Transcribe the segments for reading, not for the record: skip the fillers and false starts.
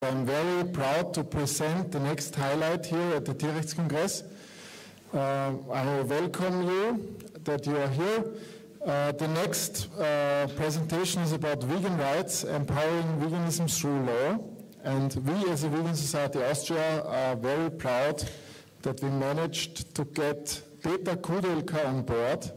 I'm very proud to present the next highlight here at the Tierrechtskongress. I welcome you that you are here. The next presentation is about vegan rights, empowering veganism through law. And we as a Vegan Society Austria are very proud that we managed to get Petr Kudelka on board.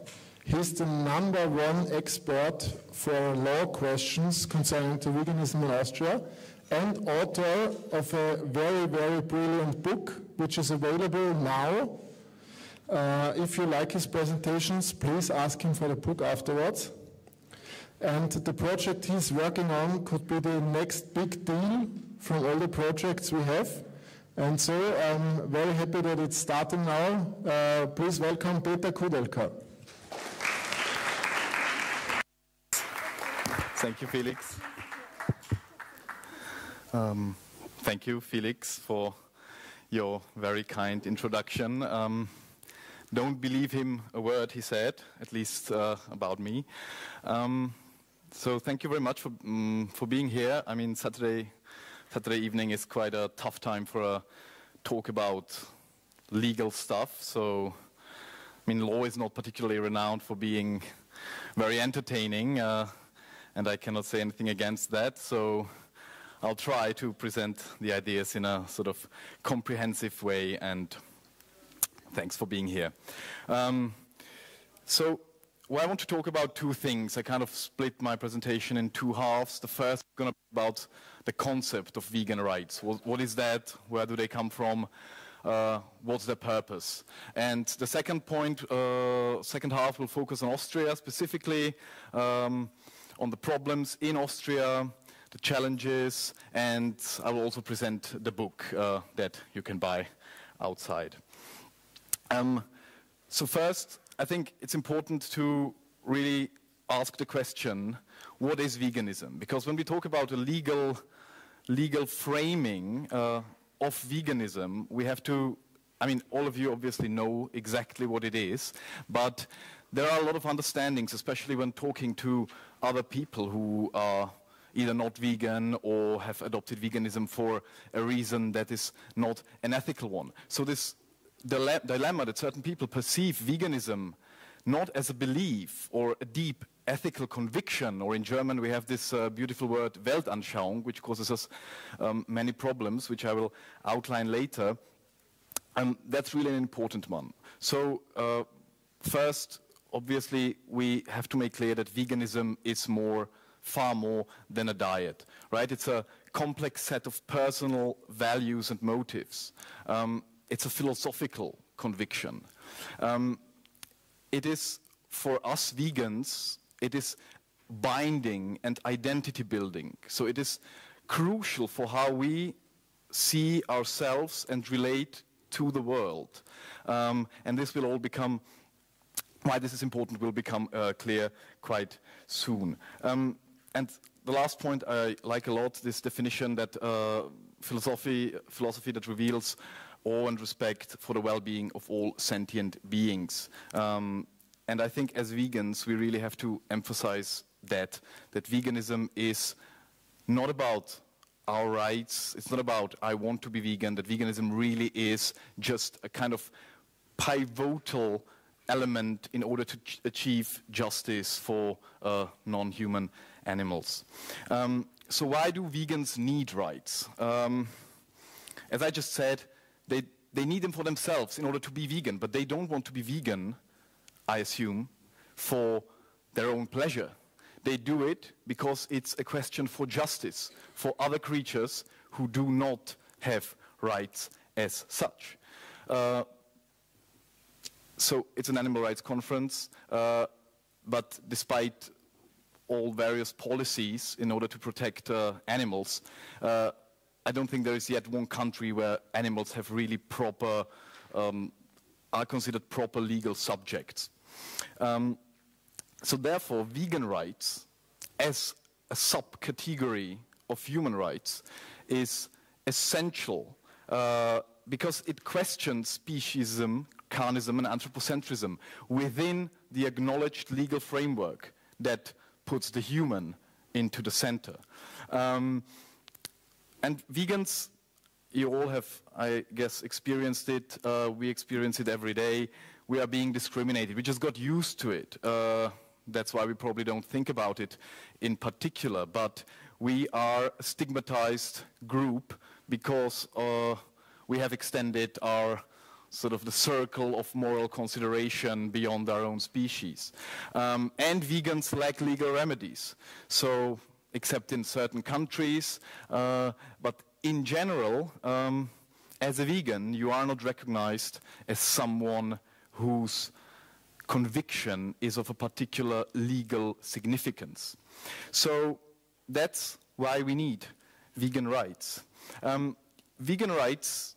He's the #1 expert for law questions concerning to veganism in Austria and author of a very, very brilliant book, which is available now. If you like his presentations, please ask him for the book afterwards. And the project he's working on could be the next big deal from all the projects we have. And so I'm very happy that it's starting now. Please welcome Petr Kudelka. Thank you, Felix. Thank you, Felix, for your very kind introduction. Don't believe him a word he said, at least about me. So thank you very much for being here. I mean, Saturday evening is quite a tough time for a talk about legal stuff. So, I mean, law is not particularly renowned for being very entertaining, and I cannot say anything against that. So I'll try to present the ideas in a sort of comprehensive way, and thanks for being here. So I want to talk about two things. I kind of split my presentation in two halves. The first is going to be about the concept of vegan rights. What is that? Where do they come from? What's their purpose? And the second point, second half will focus on Austria specifically, on the problems in Austria, the challenges, and I will also present the book that you can buy outside. So first, I think it's important to really ask the question, what is veganism? Because when we talk about a legal framing of veganism, we have to, I mean, all of you obviously know exactly what it is, but there are a lot of understandings, especially when talking to other people who are either not vegan or have adopted veganism for a reason that is not an ethical one. So this dilemma that certain people perceive veganism not as a belief or a deep ethical conviction, or in German we have this beautiful word Weltanschauung, which causes us many problems, which I will outline later. That's really an important one. So first, obviously, we have to make clear that veganism is far more than a diet, right? It's a complex set of personal values and motives. It's a philosophical conviction. It is, for us vegans, it is binding and identity building. So it is crucial for how we see ourselves and relate to the world. And this will all become, why this is important will become clear quite soon. And the last point I like a lot, this definition that philosophy that reveals awe and respect for the well-being of all sentient beings. And I think as vegans, we really have to emphasize that veganism is not about our rights. It's not about, I want to be vegan, that veganism really is just a kind of pivotal element in order to achieve justice for non-human animals. So why do vegans need rights? As I just said, they need them for themselves in order to be vegan, but they don't want to be vegan, I assume, for their own pleasure. They do it because it's a question for justice, for other creatures who do not have rights as such. So it's an animal rights conference, but despite all various policies in order to protect animals, I don't think there is yet one country where animals have really proper, are considered proper legal subjects. So therefore, vegan rights, as a subcategory of human rights, is essential because it questions speciesism, carnism, and anthropocentrism within the acknowledged legal framework that puts the human into the center. And vegans, you all have, I guess, experienced it. We experience it every day. We are being discriminated. We just got used to it. That's why we probably don't think about it in particular. But we are a stigmatized group because we have extended our sort of the circle of moral consideration beyond our own species. And vegans lack legal remedies. So, except in certain countries, but in general, as a vegan, you are not recognized as someone whose conviction is of a particular legal significance. So that's why we need vegan rights. Vegans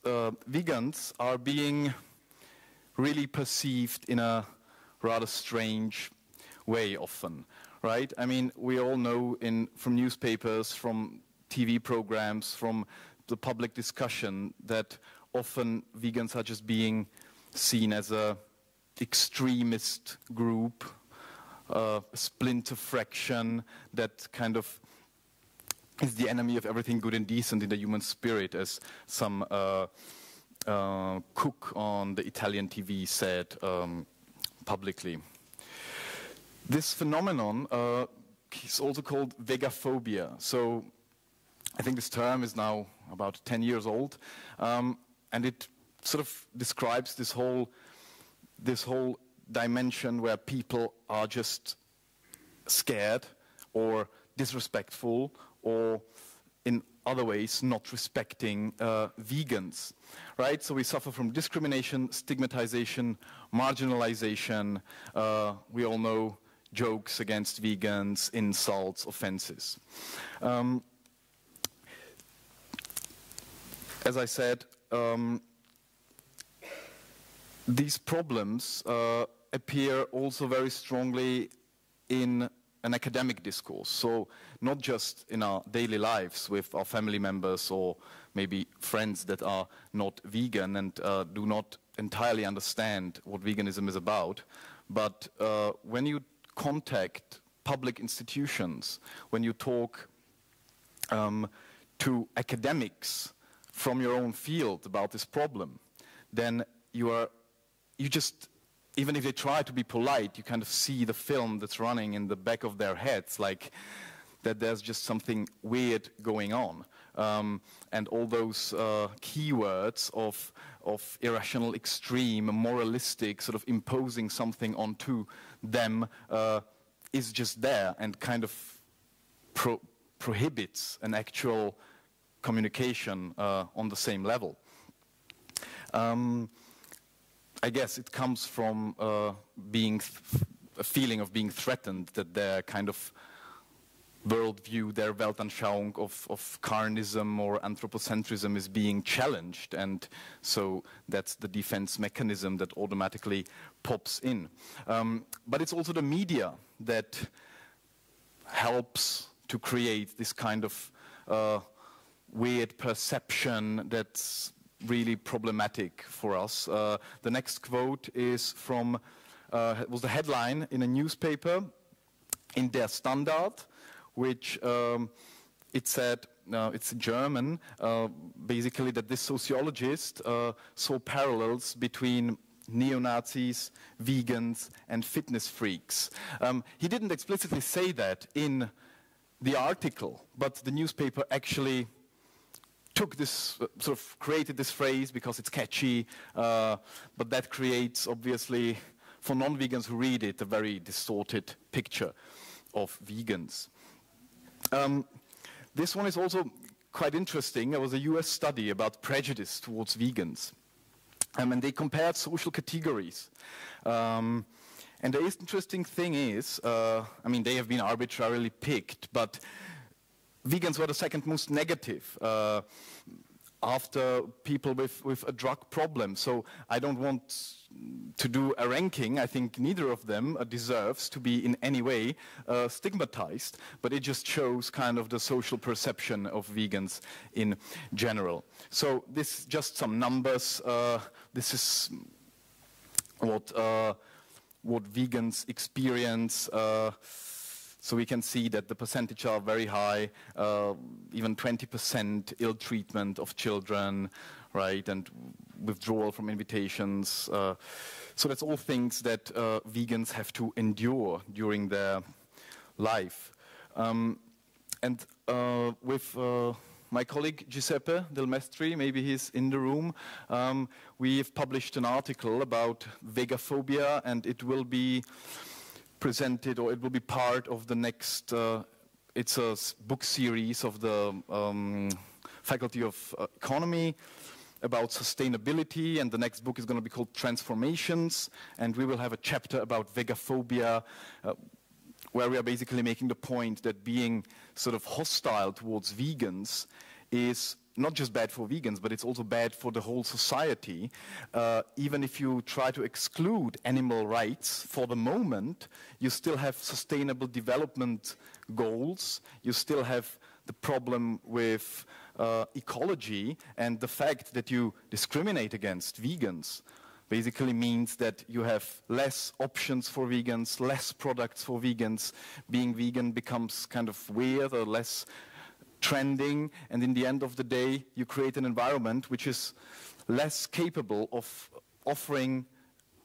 are being really perceived in a rather strange way often, right? I mean, we all know from newspapers, from TV programs, from the public discussion that often vegans are just being seen as a extremist group, a splinter fraction that kind of is the enemy of everything good and decent in the human spirit, as some cook on the Italian TV said publicly. This phenomenon is also called vegaphobia. So I think this term is now about 10 years old, and it sort of describes this whole dimension where people are just scared or disrespectful or in other ways not respecting vegans, right? So we suffer from discrimination, stigmatization, marginalization. We all know jokes against vegans, insults, offenses. As I said, these problems appear also very strongly in an academic discourse. So not just in our daily lives with our family members or maybe friends that are not vegan and do not entirely understand what veganism is about, but when you contact public institutions, when you talk to academics from your own field about this problem, then you just, even if they try to be polite, you kind of see the film that's running in the back of their heads, like that there's just something weird going on. And all those keywords of irrational, extreme, moralistic, sort of imposing something onto them is just there and kind of prohibits an actual communication on the same level. I guess it comes from a feeling of being threatened, that their kind of worldview, their Weltanschauung of carnism or anthropocentrism is being challenged, and so that's the defense mechanism that automatically pops in. But it's also the media that helps to create this kind of weird perception that's really problematic for us. The next quote is from, was the headline in a newspaper, in Der Standard, which it said, it's German, basically that this sociologist saw parallels between neo-Nazis, vegans, and fitness freaks. He didn't explicitly say that in the article, but the newspaper actually took this, sort of created this phrase because it's catchy, but that creates, obviously, for non-vegans who read it, a very distorted picture of vegans. This one is also quite interesting. There was a US study about prejudice towards vegans, and they compared social categories. And the interesting thing is, I mean, they have been arbitrarily picked, but vegans were the second most negative after people with a drug problem. So I don't want to do a ranking. I think neither of them deserves to be in any way stigmatized, but it just shows kind of the social perception of vegans in general. So this is just some numbers. This is what vegans experience. So we can see that the percentages are very high, even 20% ill treatment of children, right, and withdrawal from invitations. So that's all things that vegans have to endure during their life. And with my colleague Giuseppe Del Mestri, maybe he's in the room, we've published an article about vegaphobia, and it will be presented, or it will be part of the next, it's a book series of the Faculty of Economy about sustainability, and the next book is going to be called Transformations, and we will have a chapter about vegaphobia, where we are basically making the point that being sort of hostile towards vegans is not just bad for vegans, but it's also bad for the whole society. Even if you try to exclude animal rights for the moment, you still have sustainable development goals, you still have the problem with ecology, and the fact that you discriminate against vegans basically means that you have less options for vegans, less products for vegans. Being vegan becomes kind of weird or less trending, and in the end of the day, you create an environment which is less capable of offering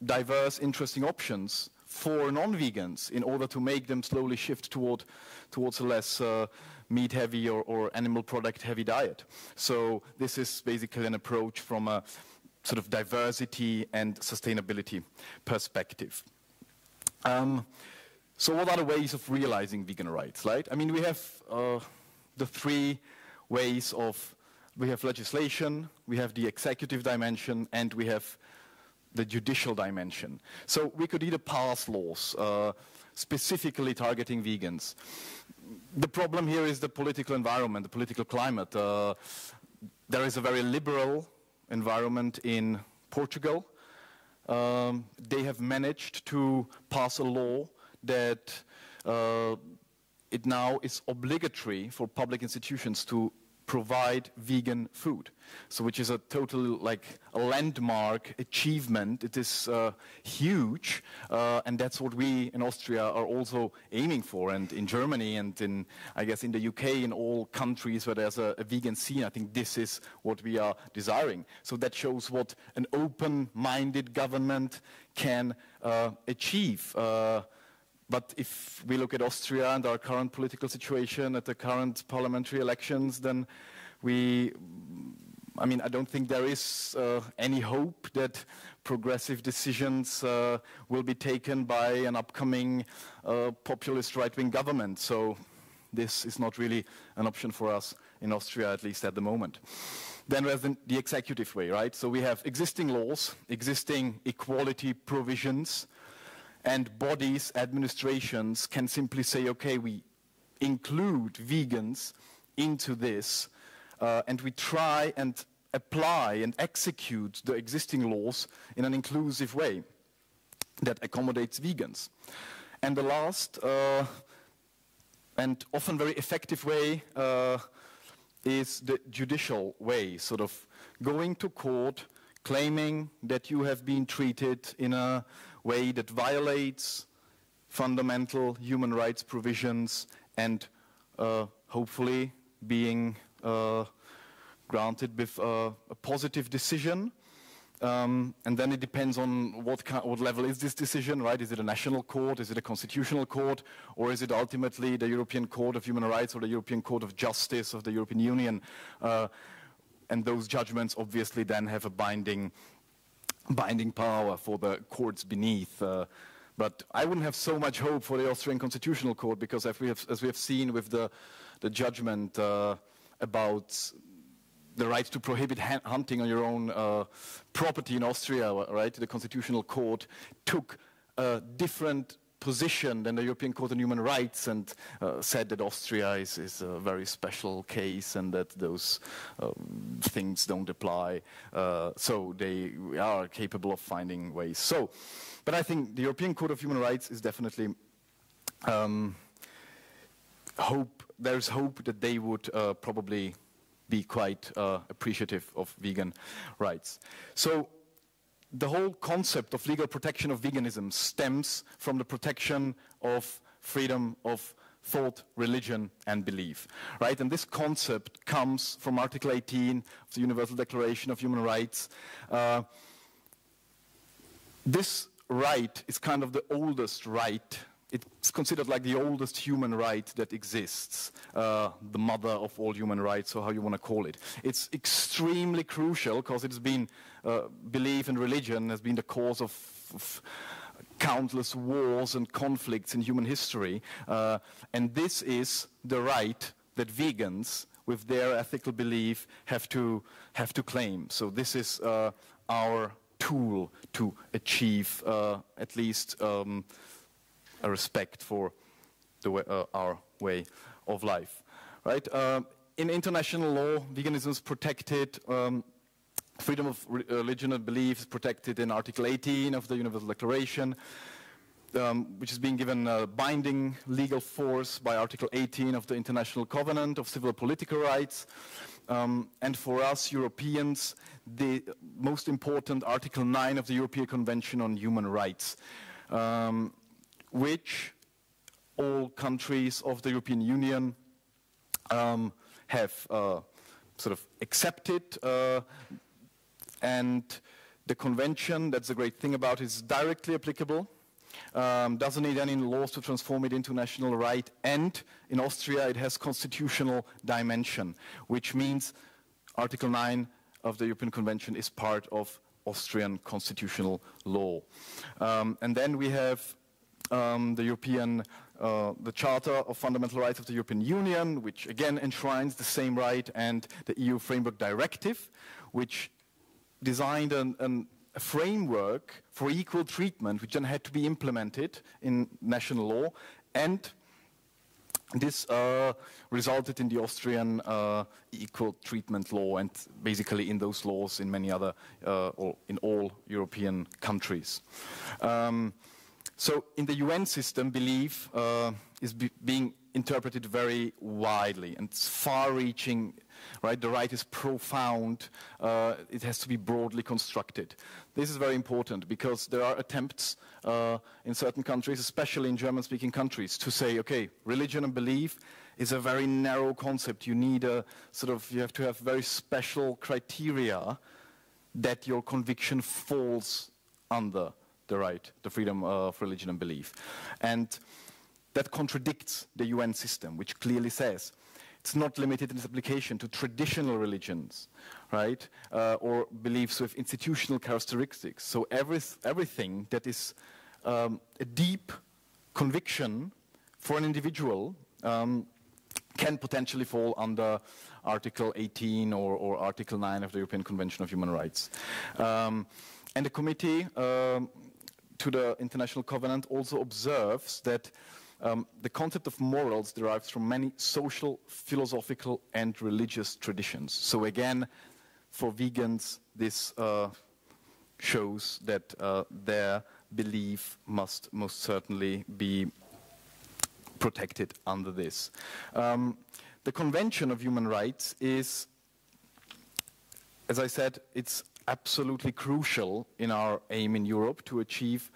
diverse, interesting options for non-vegans in order to make them slowly shift towards a less meat-heavy or animal product-heavy diet. So this is basically an approach from a sort of diversity and sustainability perspective. So what are the ways of realizing vegan rights, right? I mean, we have the three ways of, we have legislation, we have the executive dimension, and we have the judicial dimension. So we could either pass laws specifically targeting vegans. The problem here is the political environment, the political climate. There is a very liberal environment in Portugal. They have managed to pass a law that it now is obligatory for public institutions to provide vegan food. So which is a total, like, a landmark achievement. It is huge, and that's what we in Austria are also aiming for, and in Germany and in, I guess, in the UK, in all countries where there's a vegan scene, I think this is what we are desiring. So that shows what an open-minded government can achieve. But if we look at Austria and our current political situation, at the current parliamentary elections, then I mean, I don't think there is any hope that progressive decisions will be taken by an upcoming populist right-wing government. So this is not really an option for us in Austria, at least at the moment. Then there's the executive way, right? So we have existing laws, existing equality provisions, and bodies, administrations can simply say, okay, we include vegans into this, and we try and apply and execute the existing laws in an inclusive way that accommodates vegans. And the last and often very effective way is the judicial way, sort of going to court, claiming that you have been treated in a way that violates fundamental human rights provisions, and hopefully being granted with a positive decision. And then it depends on what level is this decision, right? Is it a national court? Is it a constitutional court? Or is it ultimately the European Court of Human Rights or the European Court of Justice of the European Union? And those judgments obviously then have a binding power for the courts beneath. But I wouldn't have so much hope for the Austrian Constitutional Court, because as we have seen with the judgment about the right to prohibit hunting on your own property in Austria, right? The Constitutional Court took a different position than the European Court on Human Rights, and said that Austria is a very special case and that those things don't apply. So they are capable of finding ways. So, but I think the European Court of Human Rights is definitely there's hope that they would probably be quite appreciative of vegan rights. So the whole concept of legal protection of veganism stems from the protection of freedom of thought, religion, and belief, right? And this concept comes from Article 18 of the Universal Declaration of Human Rights. This right is kind of the oldest right. It's considered like the oldest human right that exists, the mother of all human rights, or how you want to call it. It's extremely crucial because it's been, belief and religion has been the cause of countless wars and conflicts in human history. And this is the right that vegans, with their ethical belief, have to claim. So this is our tool to achieve at least a respect for the way, our way of life, right? In international law, veganism is protected. Freedom of religion and belief is protected in Article 18 of the Universal Declaration, which is being given binding legal force by Article 18 of the International Covenant of Civil and Political Rights. And for us Europeans, the most important Article 9 of the European Convention on Human Rights, which all countries of the European Union have sort of accepted, and the convention, that's the great thing about it, is directly applicable, doesn't need any laws to transform it into national right, and in Austria it has constitutional dimension, which means Article 9 of the European Convention is part of Austrian constitutional law. And then we have the Charter of Fundamental Rights of the European Union, which again enshrines the same right, and the EU Framework Directive, which designed a framework for equal treatment, which then had to be implemented in national law, and this resulted in the Austrian equal treatment law, and basically in those laws in many other, or in all European countries. So in the UN system, belief is being interpreted very widely, and it's far-reaching, right? The right is profound. It has to be broadly constructed. This is very important because there are attempts in certain countries, especially in German-speaking countries, to say, okay, religion and belief is a very narrow concept. You need a sort of, you have to have very special criteria that your conviction falls under the right, the freedom of religion and belief. And that contradicts the UN system, which clearly says it's not limited in its application to traditional religions, right, or beliefs with institutional characteristics. So everything that is a deep conviction for an individual can potentially fall under Article 18 or Article 9 of the European Convention of Human Rights. And the committee to the International Covenant also observes that the concept of morals derives from many social, philosophical, and religious traditions. So again, for vegans, this shows that their belief must most certainly be protected under this. The Convention of Human Rights is, as I said, it's absolutely crucial in our aim in Europe to achieve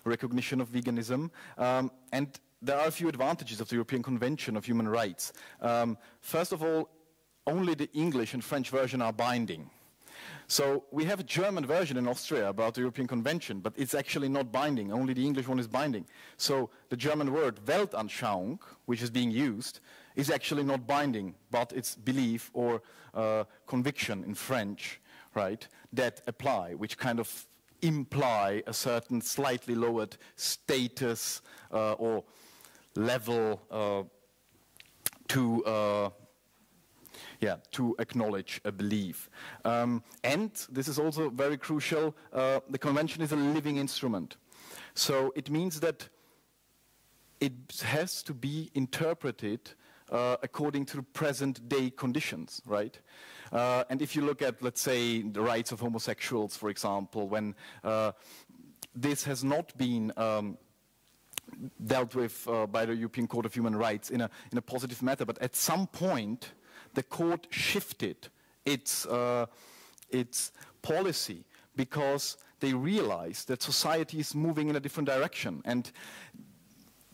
recognition of veganism. And there are a few advantages of the European Convention of Human Rights. First of all, only the English and French version are binding. So we have a German version in Austria about the European Convention, but it's actually not binding. Only the English one is binding. So the German word Weltanschauung, which is being used, is actually not binding, but it's belief or conviction in French, right, that apply, which kind of imply a certain slightly lowered status or level to acknowledge a belief. And this is also very crucial, the convention is a living instrument. So it means that it has to be interpreted according to present day conditions, right? And if you look at, let's say, the rights of homosexuals, for example, when this has not been dealt with by the European Court of Human Rights in a positive manner, but at some point the court shifted its policy because they realized that society is moving in a different direction, and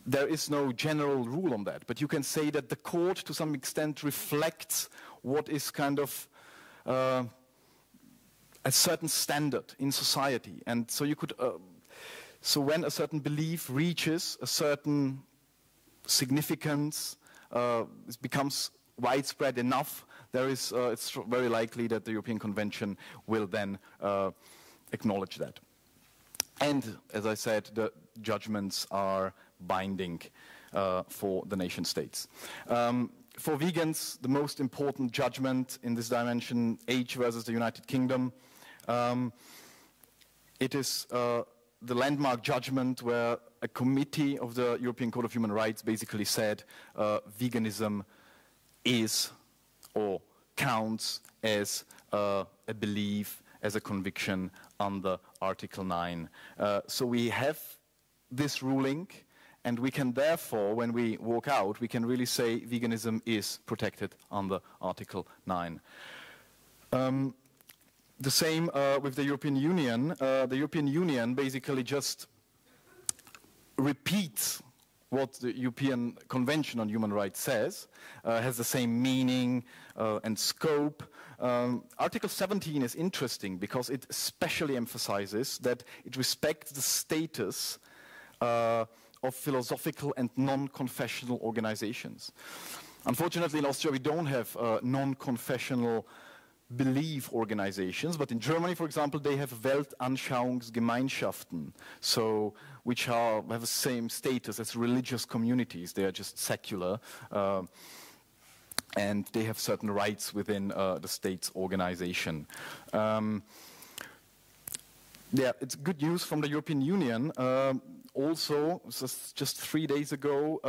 there is no general rule on that, but you can say that the court to some extent reflects what is kind of a certain standard in society. And so you could, so when a certain belief reaches a certain significance, it becomes widespread enough, there is, it's very likely that the European Convention will then acknowledge that. And as I said, the judgments are binding for the nation states. For vegans, the most important judgment in this dimension, H versus the United Kingdom, it is the landmark judgment where a committee of the European Court of Human Rights basically said veganism is or counts as a belief, as a conviction under Article 9. So we have this ruling, and we can therefore, when we walk out, we can really say veganism is protected under Article 9. The same with the European Union. The European Union basically just repeats what the European Convention on Human Rights says, has the same meaning and scope. Article 17 is interesting because it especially emphasizes that it respects the status of philosophical and non-confessional organizations. Unfortunately, in Austria, we don't have non-confessional belief organizations, but in Germany, for example, they have Weltanschauungsgemeinschaften, so which have the same status as religious communities. They are just secular, and they have certain rights within the state's organization. Yeah, it's good news from the European Union. Also, just 3 days ago,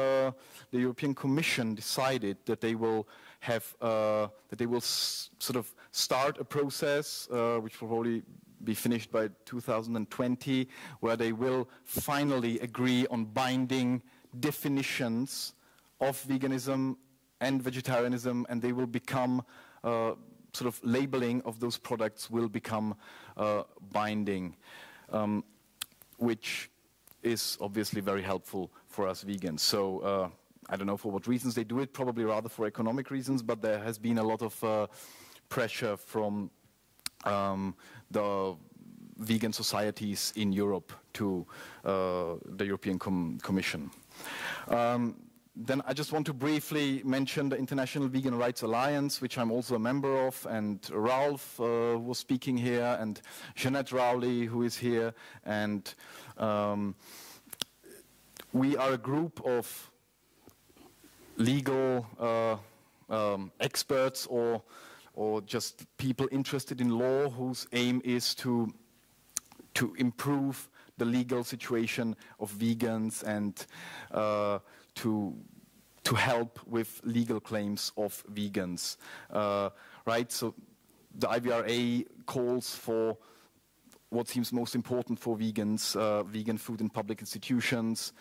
the European Commission decided that they will have, sort of start a process, which will probably be finished by 2020, where they will finally agree on binding definitions of veganism and vegetarianism, and they will become sort of labeling of those products will become binding, which is obviously very helpful for us vegans. So I don't know for what reasons they do it, probably rather for economic reasons, but there has been a lot of pressure from the vegan societies in Europe to the European Commission. Then I just want to briefly mention the International Vegan Rights Alliance, which I'm also a member of, and Ralph was speaking here, and Jeanette Rowley, who is here, and we are a group of legal experts or just people interested in law whose aim is to improve the legal situation of vegans and to help with legal claims of vegans, right? So the IVRA calls for what seems most important for vegans, vegan food in public institutions,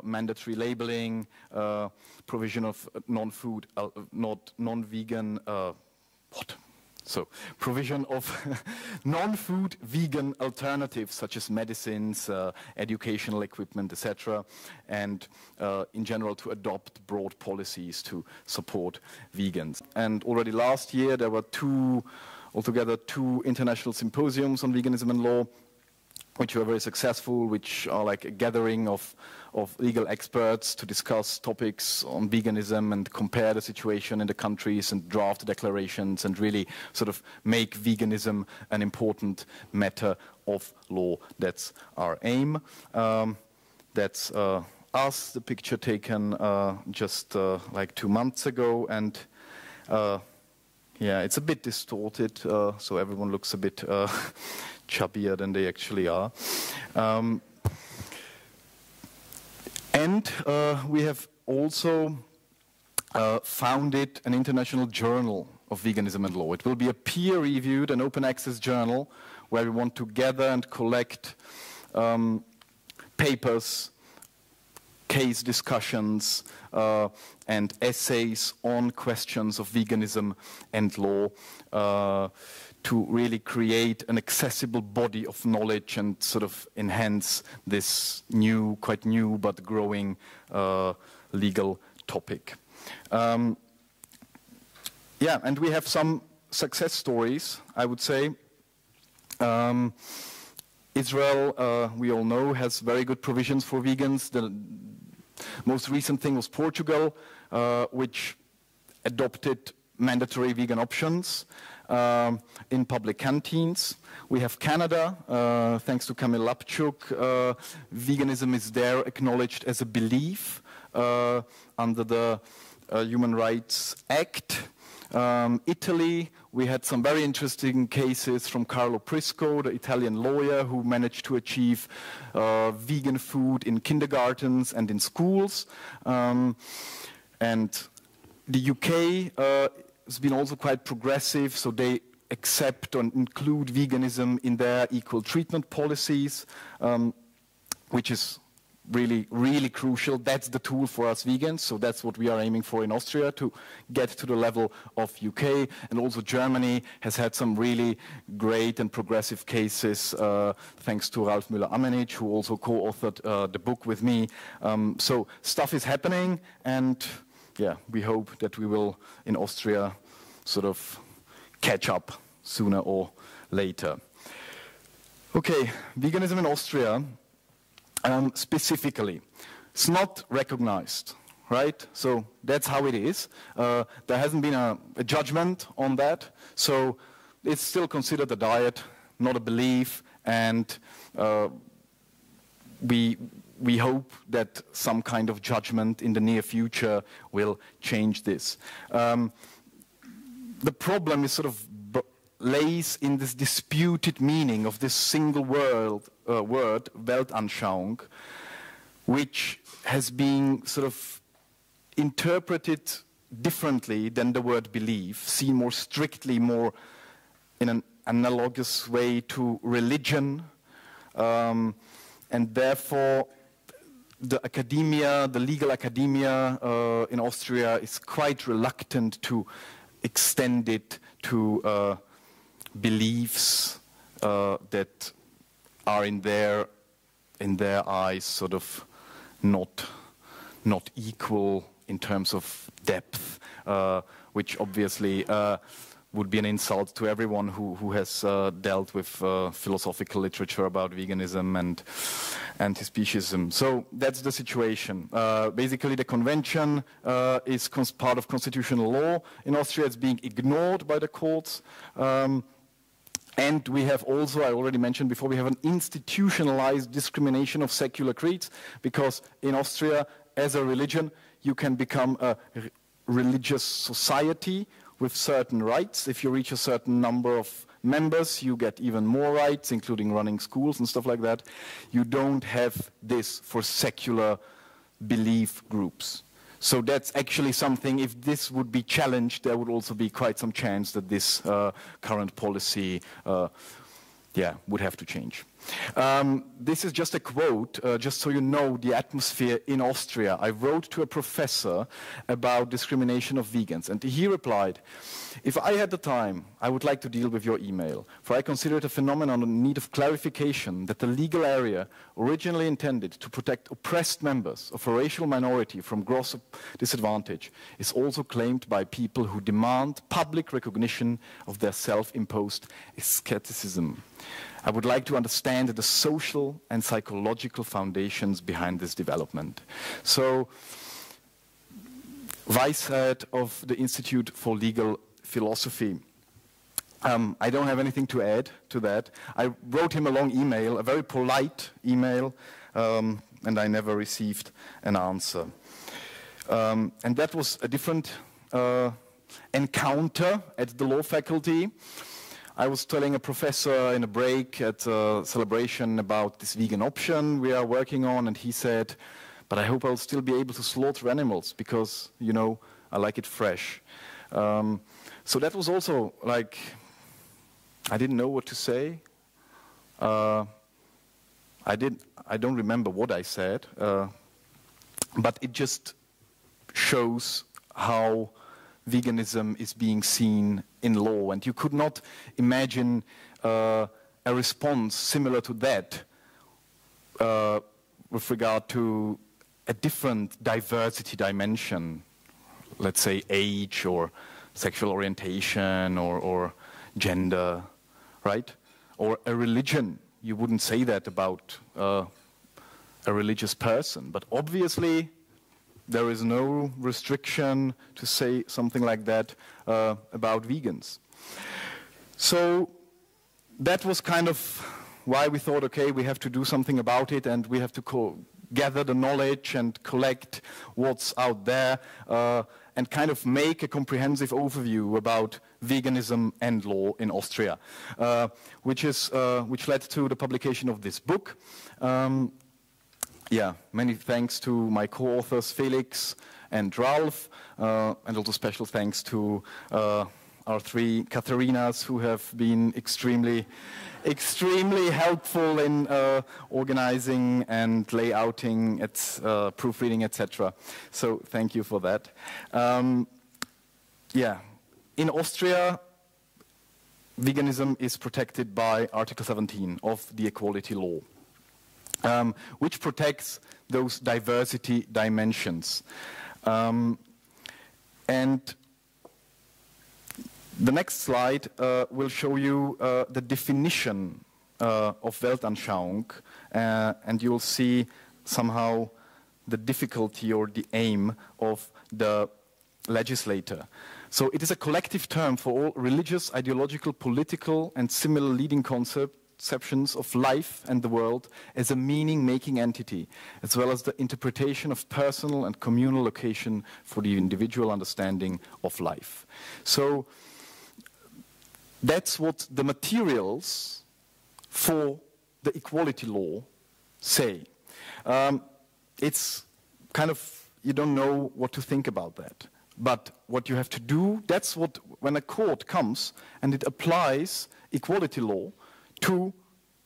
mandatory labeling, provision of non-food, non-vegan, provision of non-food vegan alternatives such as medicines, educational equipment, etc., and in general to adopt broad policies to support vegans. And already last year there were altogether two international symposiums on veganism and law, which were very successful, which are like a gathering of legal experts to discuss topics on veganism and compare the situation in the countries and draft declarations and really sort of make veganism an important matter of law. That's our aim. That's us, the picture taken just like 2 months ago, and yeah, it's a bit distorted, so everyone looks a bit chubbier than they actually are. And we have also founded an international journal of veganism and law. It will be a peer-reviewed and open-access journal where we want to gather and collect papers case discussions and essays on questions of veganism and law to really create an accessible body of knowledge and sort of enhance this quite new but growing legal topic. Yeah, and we have some success stories, I would say. Israel, we all know, has very good provisions for vegans. The most recent thing was Portugal, which adopted mandatory vegan options in public canteens. We have Canada, thanks to Kamil Lapchuk. Veganism is there acknowledged as a belief under the Human Rights Act. Italy, we had some very interesting cases from Carlo Prisco, the Italian lawyer who managed to achieve vegan food in kindergartens and in schools. And the UK has been also quite progressive, so they accept and include veganism in their equal treatment policies, which is really, really crucial. That's the tool for us vegans, so that's what we are aiming for in Austria, to get to the level of UK. And also Germany has had some really great and progressive cases, thanks to Ralf Müller-Amenitsch, who also co-authored the book with me. So stuff is happening, and yeah, we hope that we will, in Austria, sort of catch up sooner or later. Okay, veganism in Austria. Specifically, it's not recognized, right? So that's how it is. There hasn't been a judgment on that, so it's still considered a diet, not a belief, and we hope that some kind of judgment in the near future will change this. The problem is sort of lays in this disputed meaning of this single word, Weltanschauung, which has been sort of interpreted differently than the word belief, seen more strictly, more in an analogous way to religion, and therefore the academia, the legal academia in Austria is quite reluctant to extend it to beliefs that are in their eyes sort of not equal in terms of depth, which obviously would be an insult to everyone who has dealt with philosophical literature about veganism and anti-speciesism. So that's the situation. Basically, the convention is part of constitutional law. In Austria, it's being ignored by the courts. And we have also, I already mentioned before, we have an institutionalized discrimination of secular creeds, because in Austria, as a religion, you can become a religious society with certain rights. If you reach a certain number of members, you get even more rights, including running schools and stuff like that. You don't have this for secular belief groups. So that's actually something, if this would be challenged, there would also be quite some chance that this current policy would have to change. This is just a quote, just so you know the atmosphere in Austria. I wrote to a professor about discrimination of vegans, and he replied, "If I had the time, I would like to deal with your email, for I consider it a phenomenon in need of clarification that the legal area originally intended to protect oppressed members of a racial minority from gross disadvantage is also claimed by people who demand public recognition of their self-imposed asceticism. I would like to understand the social and psychological foundations behind this development." So, Weisheit of the Institute for Legal Philosophy. I don't have anything to add to that. I wrote him a long email, a very polite email, and I never received an answer. And that was a different encounter at the law faculty. I was telling a professor in a break at a celebration about this vegan option we are working on, and he said, "But I hope I'll still be able to slaughter animals because, you know, I like it fresh." So that was also like, I didn't know what to say. I don't remember what I said. but it just shows how veganism is being seen in law. And you could not imagine a response similar to that with regard to a different diversity dimension, let's say age or sexual orientation or gender, right? Or a religion. You wouldn't say that about a religious person, but obviously there is no restriction to say something like that about vegans. So that was kind of why we thought, okay, we have to do something about it, and we have to gather the knowledge and collect what's out there and kind of make a comprehensive overview about veganism and law in Austria, which led to the publication of this book. Yeah, many thanks to my co-authors Felix and Ralph, and also special thanks to our three Katharinas, who have been extremely helpful in organizing and layouting, proofreading, etc. So thank you for that. Yeah, in Austria, veganism is protected by Article 17 of the Equality Law, which protects those diversity dimensions. And the next slide will show you the definition of Weltanschauung, and you'll see somehow the difficulty or the aim of the legislator. So it is a collective term for all religious, ideological, political, and similar leading conceptions of life and the world as a meaning-making entity, as well as the interpretation of personal and communal location for the individual understanding of life. So that's what the materials for the equality law say. It's kind of, you don't know what to think about that. But what you have to do, that's what, when a court comes and it applies equality law to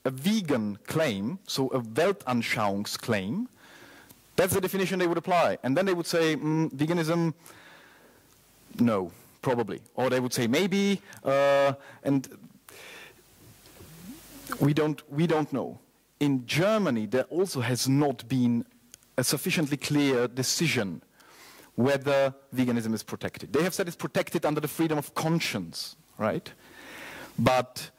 a vegan claim, so a Weltanschauungsclaim, that's the definition they would apply. And then they would say, veganism, no, probably. Or they would say maybe, and we don't know. In Germany, there also has not been a sufficiently clear decision whether veganism is protected. They have said it's protected under the freedom of conscience, right? But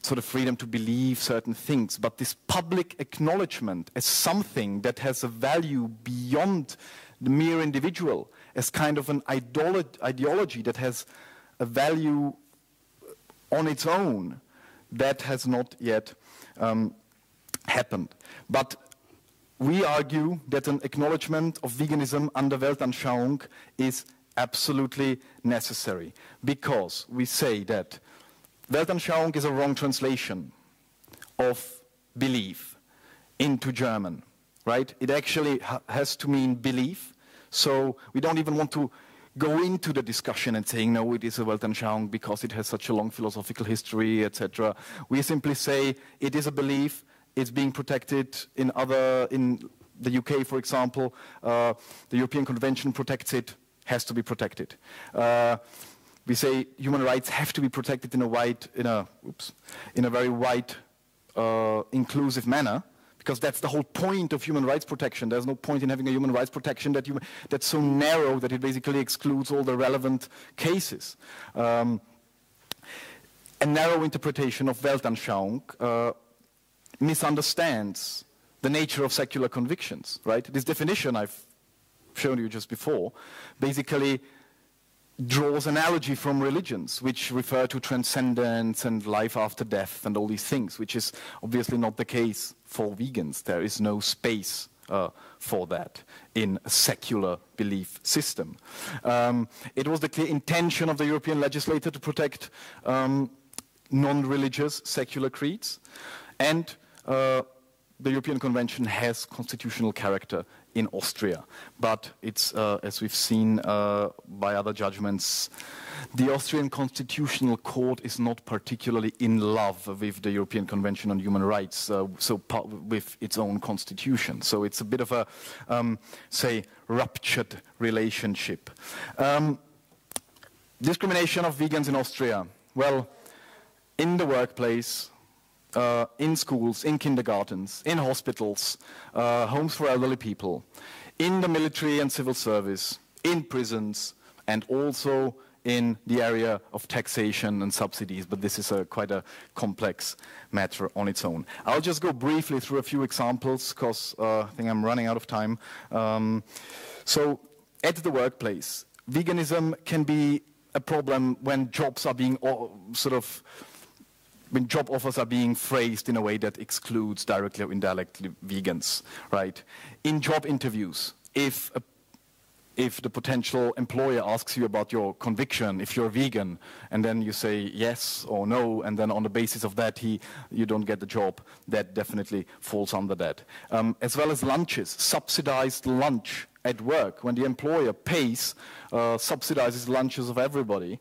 so the freedom to believe certain things, but this public acknowledgement as something that has a value beyond the mere individual, as kind of an ideology that has a value on its own, that has not yet happened. But we argue that an acknowledgement of veganism under Weltanschauung is absolutely necessary, because we say that Weltanschauung is a wrong translation of belief into German, right? It actually has to mean belief, so we don't even want to go into the discussion and saying, no, it is a Weltanschauung because it has such a long philosophical history, etc. We simply say it is a belief. It's being protected in the UK, for example. The European Convention protects it, has to be protected. We say human rights have to be protected in a very wide, inclusive manner, because that's the whole point of human rights protection. There's no point in having a human rights protection that's so narrow that it basically excludes all the relevant cases. A narrow interpretation of Weltanschauung misunderstands the nature of secular convictions, right? This definition I've shown you just before basically draws analogy from religions, which refer to transcendence and life after death and all these things, which is obviously not the case for vegans. There is no space for that in a secular belief system. It was the clear intention of the European legislator to protect non-religious secular creeds, and the European Convention has constitutional character in Austria, but it's, as we've seen by other judgments, the Austrian Constitutional Court is not particularly in love with the European Convention on Human Rights, with its own constitution. So it's a bit of a, say, ruptured relationship. Discrimination of vegans in Austria. Well, in the workplace, in schools, in kindergartens, in hospitals, homes for elderly people, in the military and civil service, in prisons, and also in the area of taxation and subsidies, but this is quite a complex matter on its own. I'll just go briefly through a few examples, because I think I'm running out of time. So, at the workplace, veganism can be a problem when jobs are being when job offers are being phrased in a way that excludes directly or indirectly vegans, right? In job interviews, if the potential employer asks you about your conviction, if you're vegan, and then you say yes or no, and then on the basis of that you don't get the job, that definitely falls under that. As well as lunches, subsidized lunch at work, when the employer pays, subsidizes lunches of everybody,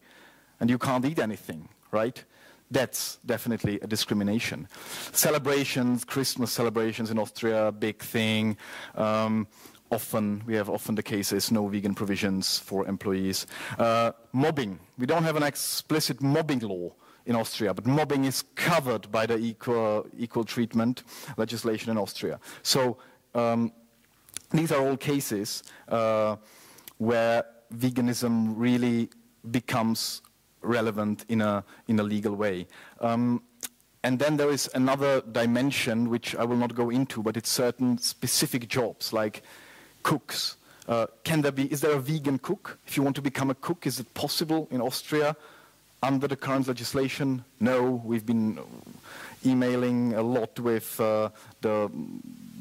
and you can't eat anything, right? That's definitely a discrimination. Celebrations, Christmas celebrations in Austria, big thing. We have often the cases, no vegan provisions for employees. Mobbing. We don't have an explicit mobbing law in Austria, but mobbing is covered by the equal treatment legislation in Austria. So these are all cases where veganism really becomes relevant in a legal way. And then there is another dimension which I will not go into, but it's certain specific jobs like cooks. Is there a vegan cook? If you want to become a cook, is it possible in Austria under the current legislation? No, we've been emailing a lot with the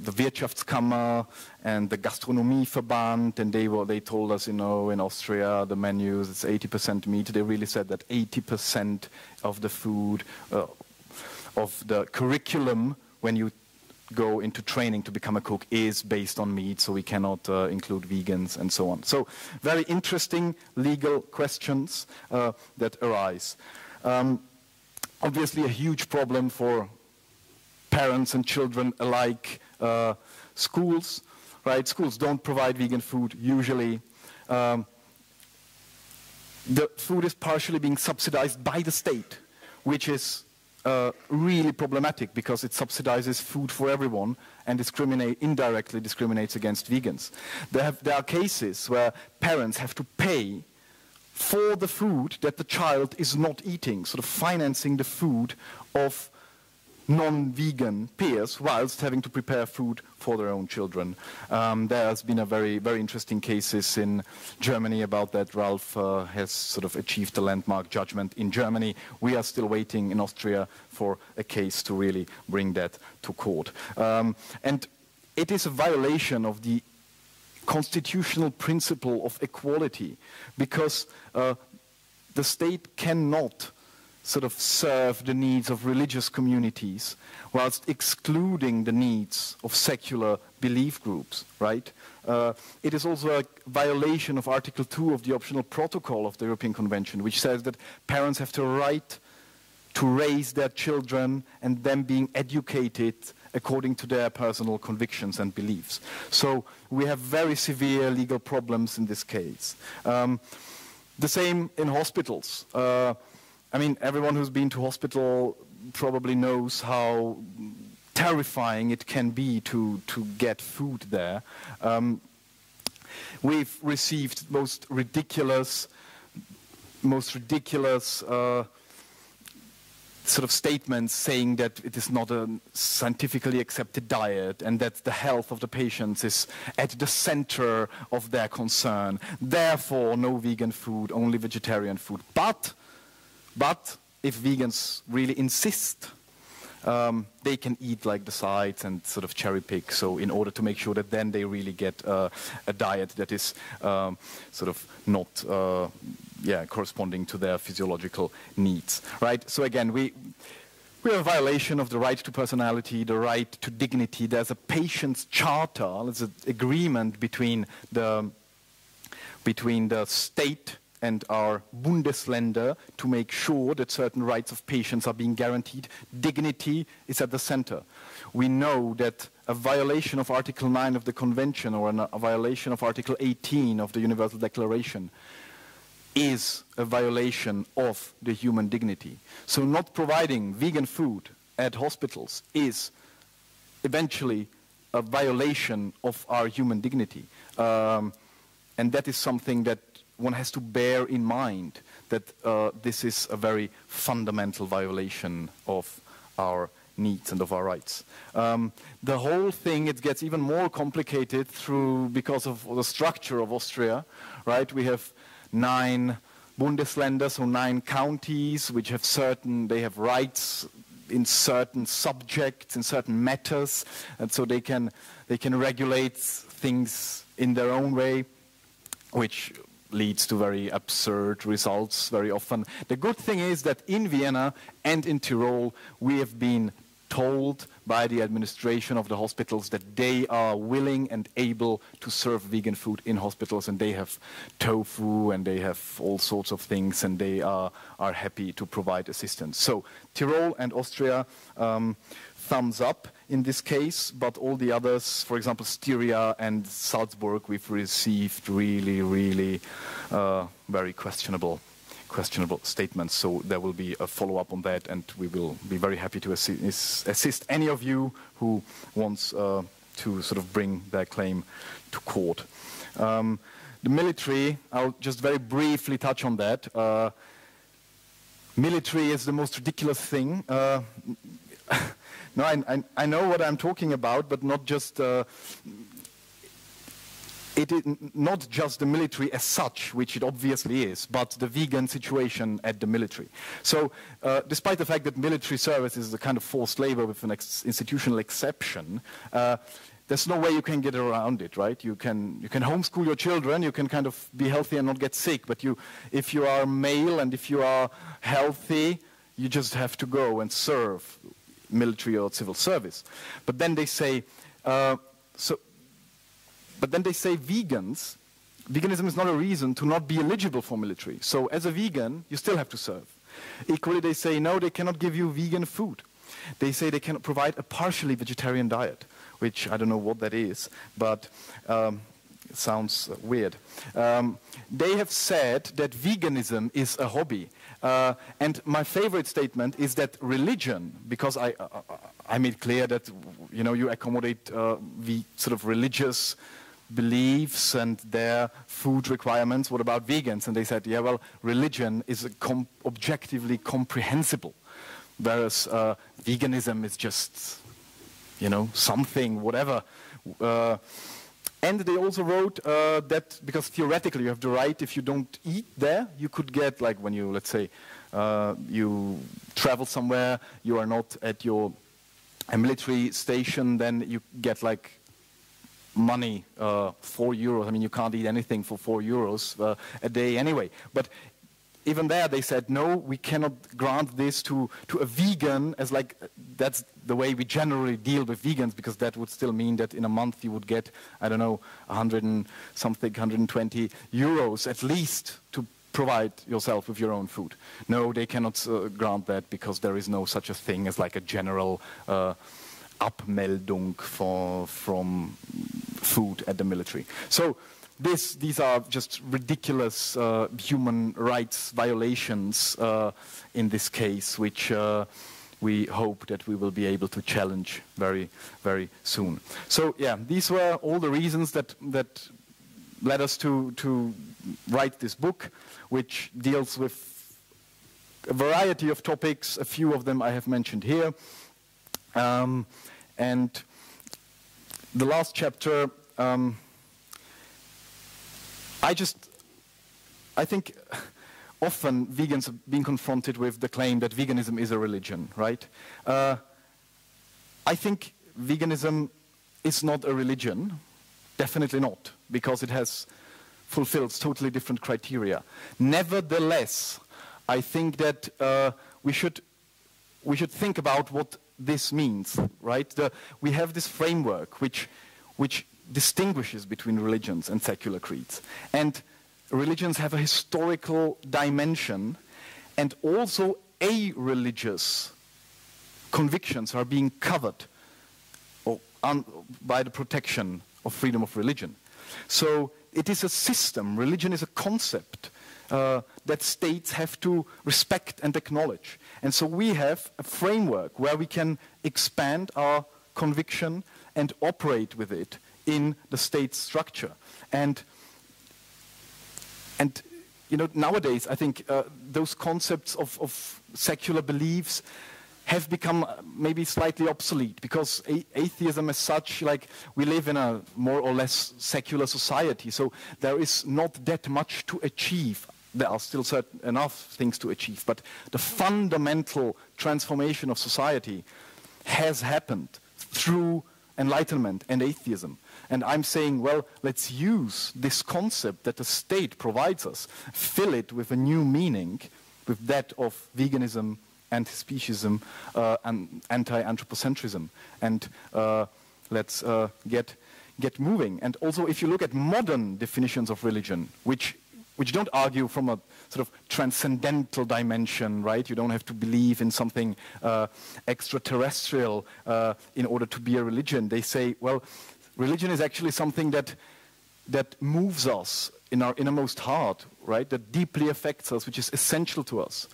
Wirtschaftskammer and the Gastronomieverband, and they told us, in Austria the menus, it's 80% meat. They really said that 80% of the food, of the curriculum when you go into training to become a cook is based on meat, so we cannot include vegans and so on. So very interesting legal questions that arise. Obviously a huge problem for parents and children alike. Schools, right? Schools don't provide vegan food usually. The food is partially being subsidized by the state, which is really problematic because it subsidizes food for everyone and indirectly discriminates against vegans. There are cases where parents have to pay for the food that the child is not eating, sort of financing the food of non-vegan peers whilst having to prepare food for their own children. There has been a very, very interesting cases in Germany about that. Ralph has sort of achieved a landmark judgment in Germany. We are still waiting in Austria for a case to really bring that to court. And it is a violation of the constitutional principle of equality because the state cannot sort of serve the needs of religious communities whilst excluding the needs of secular belief groups, right? It is also a violation of Article 2 of the optional protocol of the European Convention, which says that parents have the right to raise their children and them being educated according to their personal convictions and beliefs. So we have very severe legal problems in this case. The same in hospitals. I mean, everyone who's been to hospital probably knows how terrifying it can be to get food there. We've received most ridiculous sort of statements saying that it is not a scientifically accepted diet and that the health of the patients is at the center of their concern. Therefore, no vegan food, only vegetarian food. But if vegans really insist, they can eat like the sides and sort of cherry pick. So in order to make sure that then they really get a diet that is sort of not corresponding to their physiological needs, right? So again, We have a violation of the right to personality, the right to dignity. There's a patient's charter, there's an agreement between the state and our Bundesländer to make sure that certain rights of patients are being guaranteed. Dignity is at the center. We know that a violation of Article 9 of the Convention or a violation of Article 18 of the Universal Declaration is a violation of the human dignity. So not providing vegan food at hospitals is eventually a violation of our human dignity. And that is something that one has to bear in mind, that this is a very fundamental violation of our needs and of our rights. The whole thing, it gets even more complicated because of the structure of Austria, right? We have 9 Bundesländer, so 9 counties, which have they have rights in certain subjects, in certain matters, and so they can regulate things in their own way, which leads to very absurd results very often. The good thing is that in Vienna and in Tyrol, we have been told by the administration of the hospitals that they are willing and able to serve vegan food in hospitals, and they have tofu and they have all sorts of things, and they are happy to provide assistance. So Tyrol and Austria, thumbs up in this case, but all the others, for example, Styria and Salzburg, we've received really very questionable statements. So there will be a follow-up on that, and we will be very happy to assist any of you who wants to sort of bring their claim to court. The military, I'll just very briefly touch on that. Military is the most ridiculous thing. No, I know what I'm talking about, but not just it is not just the military as such, which it obviously is, but the vegan situation at the military. So despite the fact that military service is a kind of forced labor with an institutional exception, there's no way you can get around it, right? You can homeschool your children, you can kind of be healthy and not get sick, but if you are male and if you are healthy, you just have to go and serve military or civil service. But then they say, veganism is not a reason to not be eligible for military. So as a vegan, you still have to serve. Equally, they say, no, they cannot give you vegan food. They say they cannot provide a partially vegetarian diet, which I don't know what that is, but it sounds weird. They have said that veganism is a hobby. And my favorite statement is that religion, because I made clear that you accommodate sort of religious beliefs and their food requirements. What about vegans? And they said, yeah, well, religion is objectively comprehensible, whereas veganism is just, something, whatever. And they also wrote that because theoretically you have the right, if you don't eat there, you could get, like when you, let's say, you travel somewhere, you are not at your military station, then you get like money, €4. I mean, you can't eat anything for €4 a day anyway. But even there they said, no, we cannot grant this to a vegan, as like that's the way we generally deal with vegans, because that would still mean that in a month you would get, I don't know, 120 euros at least to provide yourself with your own food. No, they cannot grant that, because there is no such a thing as like a general Abmeldung from food at the military. So these are just ridiculous human rights violations in this case, which we hope that we will be able to challenge very, very soon. So yeah, these were all the reasons that led us to write this book, which deals with a variety of topics. A few of them I have mentioned here. And the last chapter, I think often vegans have been confronted with the claim that veganism is a religion, right? I think veganism is not a religion, definitely not, because it fulfills totally different criteria. Nevertheless, I think that we should we should think about what this means, right? We have this framework which distinguishes between religions and secular creeds. And religions have a historical dimension, and also a-religious convictions are being covered by the protection of freedom of religion. So it is a system, religion is a concept that states have to respect and acknowledge. And so we have a framework where we can expand our conviction and operate with it in the state structure. And you know, nowadays, I think those concepts of secular beliefs have become maybe slightly obsolete, because atheism as such, like, we live in a more or less secular society, so there is not that much to achieve. There are still enough things to achieve, but the fundamental transformation of society has happened through enlightenment and atheism. And I'm saying, well, let's use this concept that the state provides us, fill it with a new meaning, with that of veganism, anti-speciesism, and anti-anthropocentrism. And let's get moving. And also, if you look at modern definitions of religion, which don't argue from a sort of transcendental dimension, right? You don't have to believe in something extraterrestrial in order to be a religion. They say, well, religion is actually something that moves us in our innermost heart, right? That deeply affects us, which is essential to us.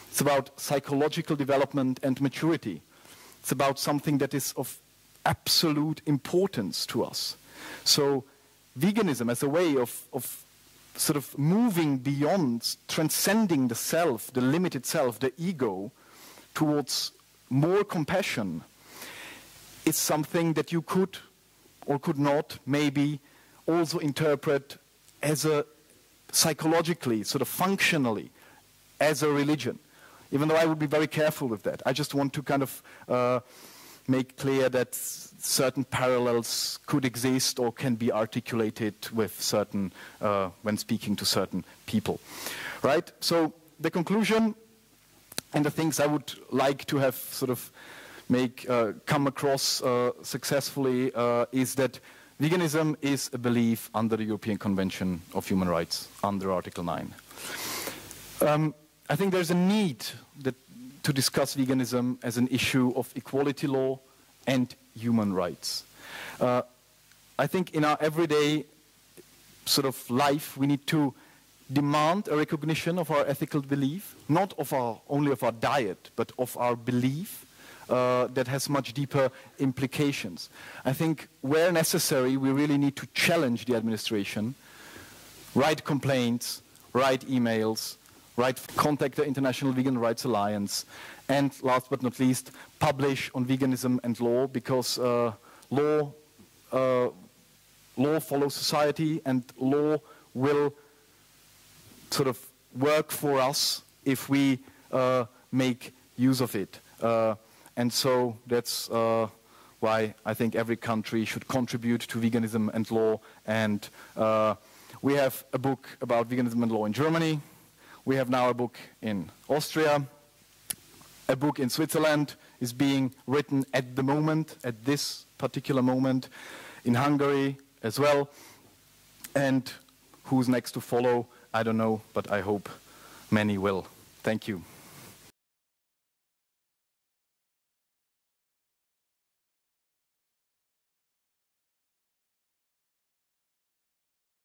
It's about psychological development and maturity. It's about something that is of absolute importance to us. So veganism as a way of sort of moving beyond, transcending the self, the limited self, the ego, towards more compassion, is something that you could or could not maybe also interpret as a psychologically, sort of functionally, as a religion. Even though I would be very careful with that. I just want to kind of make clear that certain parallels could exist or can be articulated with certain, when speaking to certain people. Right? So the conclusion and the things I would like to have sort of come across successfully is that veganism is a belief under the European Convention of Human Rights, under Article 9. I think there's a need to discuss veganism as an issue of equality law and human rights. I think in our everyday sort of life, we need to demand a recognition of our ethical belief, not only of our diet, but of our belief that has much deeper implications. I think where necessary, we really need to challenge the administration, write complaints, write emails, contact the International Vegan Rights Alliance, and last but not least, publish on veganism and law, because law follows society, and law will sort of work for us if we make use of it. And so that's why I think every country should contribute to veganism and law. And we have a book about veganism and law in Germany. We have now a book in Austria. A book in Switzerland is being written at the moment, at this particular moment, in Hungary as well. And who's next to follow, I don't know, but I hope many will. Thank you.